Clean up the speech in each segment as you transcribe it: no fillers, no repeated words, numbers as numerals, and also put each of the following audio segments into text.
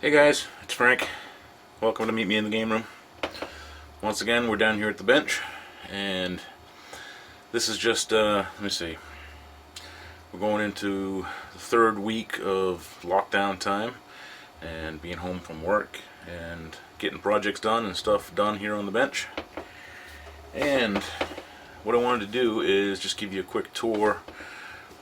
Hey guys, it's Frank. Welcome to Meet Me in the Game Room. Once again, we're down here at the bench, and this is just, let me see, we're going into the third week of lockdown time and being home from work and getting projects done and stuff done here on the bench. And what I wanted to do is just give you a quick tour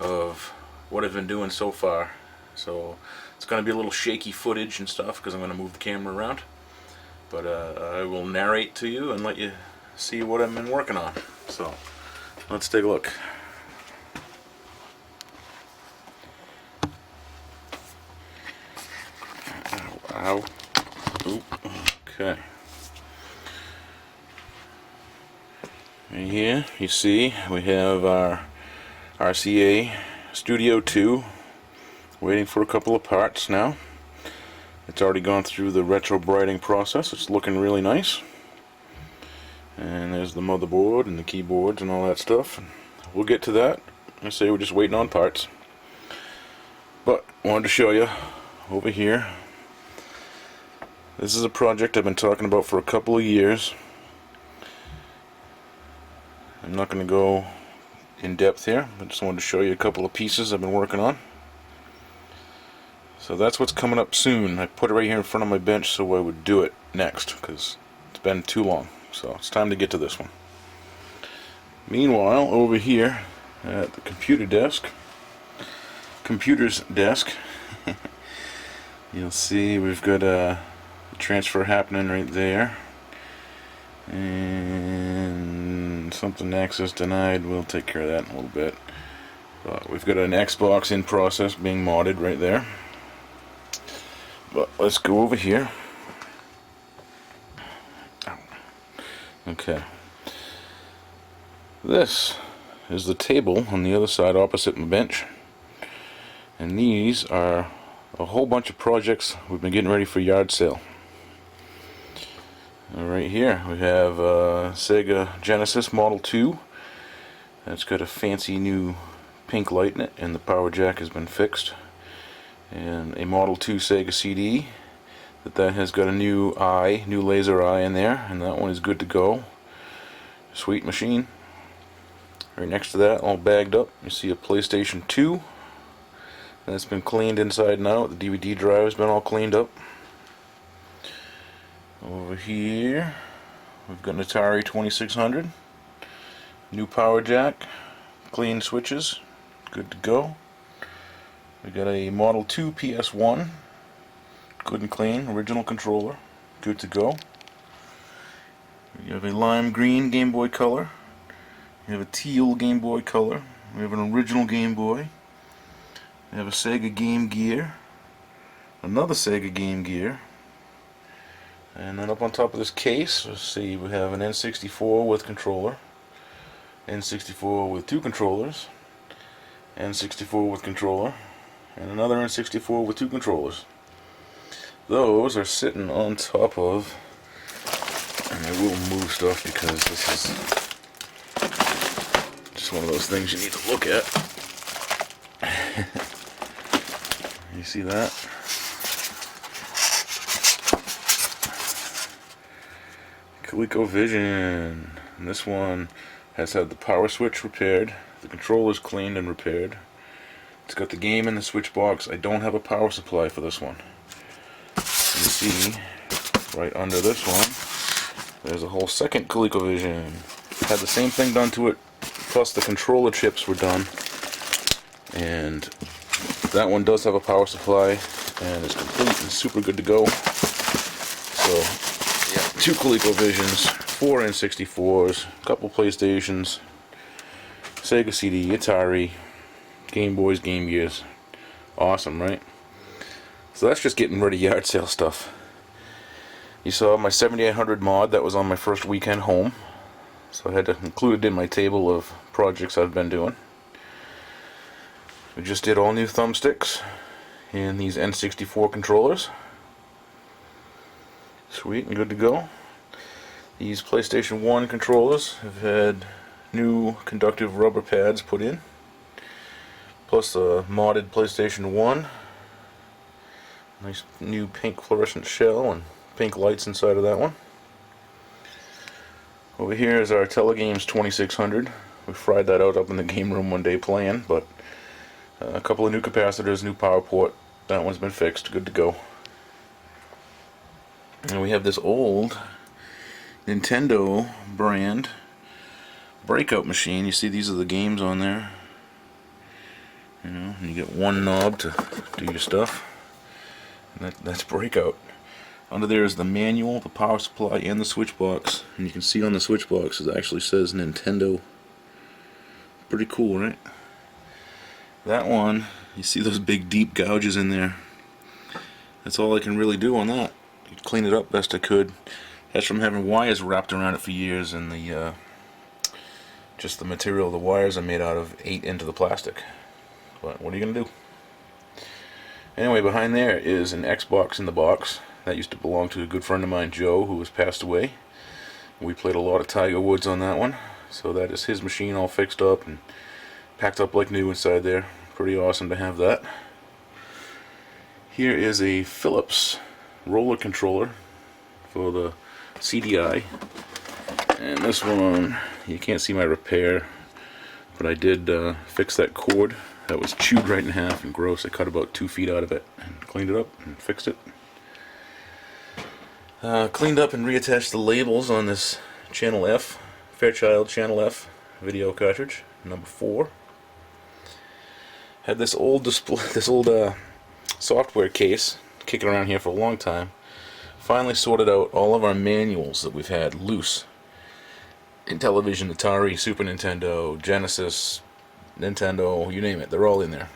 of what I've been doing so far. So it's going to be a little shaky footage and stuff because I'm going to move the camera around. But I will narrate to you and let you see what I've been working on. So let's take a look. Ow. Oop. Okay. Right here you see we have our RCA Studio 2 waiting for a couple of parts now. It's already gone through the retro brighting process. It's looking really nice. And there's the motherboard and the keyboards and all that stuff. We'll get to that. I say we're just waiting on parts. But I wanted to show you over here. This is a project I've been talking about for a couple of years. I'm not going to go in depth here. I just wanted to show you a couple of pieces I've been working on. So that's what's coming up soon. I put it right here in front of my bench so I would do it next because it's been too long. So it's time to get to this one. Meanwhile, over here at the computer's desk, you'll see we've got a transfer happening right there. And something access denied. We'll take care of that in a little bit. But we've got an Xbox in process being modded right there. But let's go over here. Okay. This is the table on the other side opposite my bench. And these are a whole bunch of projects we've been getting ready for yard sale. Right here we have Sega Genesis Model 2. It's got a fancy new pink light in it and the power jack has been fixed. And a Model 2 Sega CD that has got a new laser eye in there, and that one is good to go. Sweet machine. Right next to that, all bagged up, you see a PlayStation 2 that's been cleaned inside and out. The DVD drive has been all cleaned up. Over here we've got an Atari 2600, new power jack, clean switches, good to go. We got a Model 2 PS1, good and clean, original controller, good to go. We have a lime green Game Boy Color. We have a teal Game Boy Color. We have an original Game Boy. We have a Sega Game Gear, another Sega Game Gear, and then up on top of this case, let's see, we have an N64 with controller, N64 with two controllers, N64 with controller, and another N64 with two controllers. Those are sitting on top of, and I will move stuff because this is just one of those things you need to look at. You see that? Colecovision. And this one has had the power switch repaired, the controllers cleaned and repaired. It's got the game in the switch box. I don't have a power supply for this one. You see, right under this one, there's a whole second ColecoVision. Had the same thing done to it, plus the controller chips were done. And that one does have a power supply, and it's complete and super good to go. So, yeah, two ColecoVisions, 4 N64s, a couple PlayStations, Sega CD, Atari, Game Boys, Game Gears. Awesome, right? So that's just getting ready yard sale stuff. You saw my 7800 mod that was on my first weekend home. So I had to include it in my table of projects I've been doing. We just did all new thumbsticks and these N64 controllers. Sweet and good to go. These PlayStation 1 controllers have had new conductive rubber pads put in, plus a modded PlayStation 1 Nice new pink fluorescent shell and pink lights inside of that one. Over here is our Telegames 2600. We fried that out up in the game room one day playing, but a couple of new capacitors, new power port. That one's been fixed, good to go. And we have this old Nintendo brand breakout machine. You see these are the games on there. You know, and you get one knob to do your stuff. And that's breakout. Under there is the manual, the power supply, and the switch box. And you can see on the switch box it actually says Nintendo. Pretty cool, right? That one, you see those big deep gouges in there. That's all I can really do on that. Clean it up best I could. That's from having wires wrapped around it for years, and the just the material the wires are made out of ate into the plastic. But what are you gonna do? Anyway, behind there is an Xbox in the box. That used to belong to a good friend of mine, Joe, who has passed away. We played a lot of Tiger Woods on that one. So that is his machine all fixed up and packed up like new inside there. Pretty awesome to have that. Here is a Philips roller controller for the CDI. And this one, you can't see my repair, but I did fix that cord that was chewed right in half and gross. I cut about 2 feet out of it and cleaned it up and fixed it. Cleaned up and reattached the labels on this Channel F, Fairchild Channel F video cartridge, number 4. Had this old display, this old software case kicking around here for a long time. Finally sorted out all of our manuals that we've had loose. Intellivision, Atari, Super Nintendo, Genesis, Nintendo, you name it, they're all in there.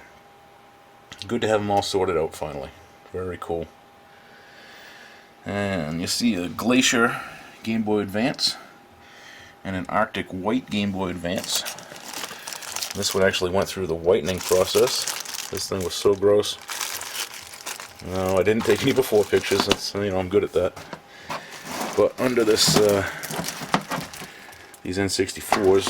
Good to have them all sorted out finally. Very cool. And you see a Glacier Game Boy Advance and an Arctic White Game Boy Advance. This one actually went through the whitening process. This thing was so gross. No, I didn't take any before pictures. That's, you know, I'm good at that. But under this, these N64s,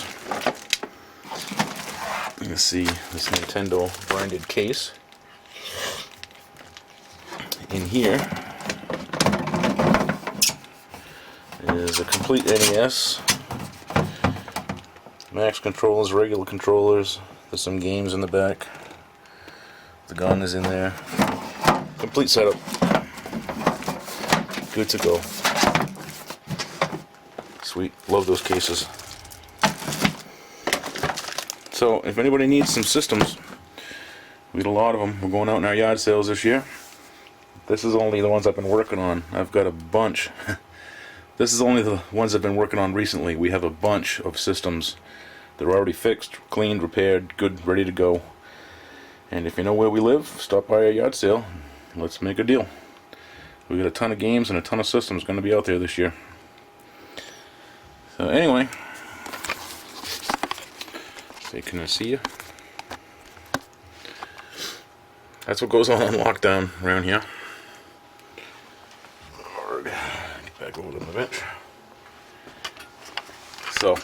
you can see this Nintendo branded case. In here is a complete NES, max controllers, regular controllers. There's some games in the back. The gun is in there. Complete setup. Good to go. Sweet. Love those cases. So, if anybody needs some systems, we got a lot of them. We're going out in our yard sales this year. This is only the ones I've been working on. I've got a bunch. This is only the ones I've been working on recently. We have a bunch of systems that are already fixed, cleaned, repaired, good, ready to go. And if you know where we live, stop by our yard sale. Let's make a deal. We got a ton of games and a ton of systems going to be out there this year. So anyway, say, can I see you? That's what goes on lockdown around here. Get back over to my bench. So,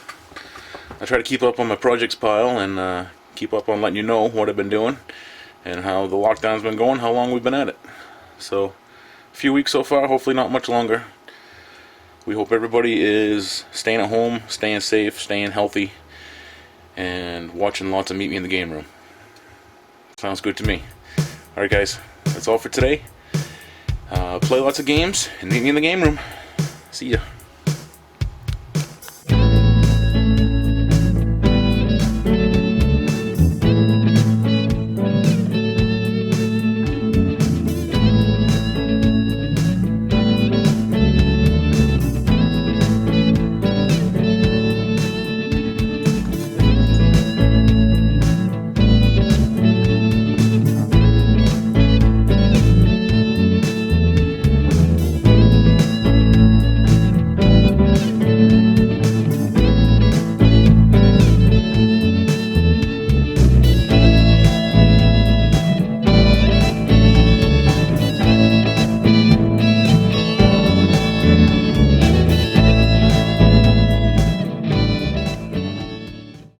I try to keep up on my projects pile and keep up on letting you know what I've been doing and how the lockdown's been going, how long we've been at it. So, a few weeks so far, hopefully not much longer. We hope everybody is staying at home, staying safe, staying healthy, and watching lots of Meet Me in the Game Room. Sounds good to me. Alright guys, that's all for today. Play lots of games and meet me in the game room. See ya.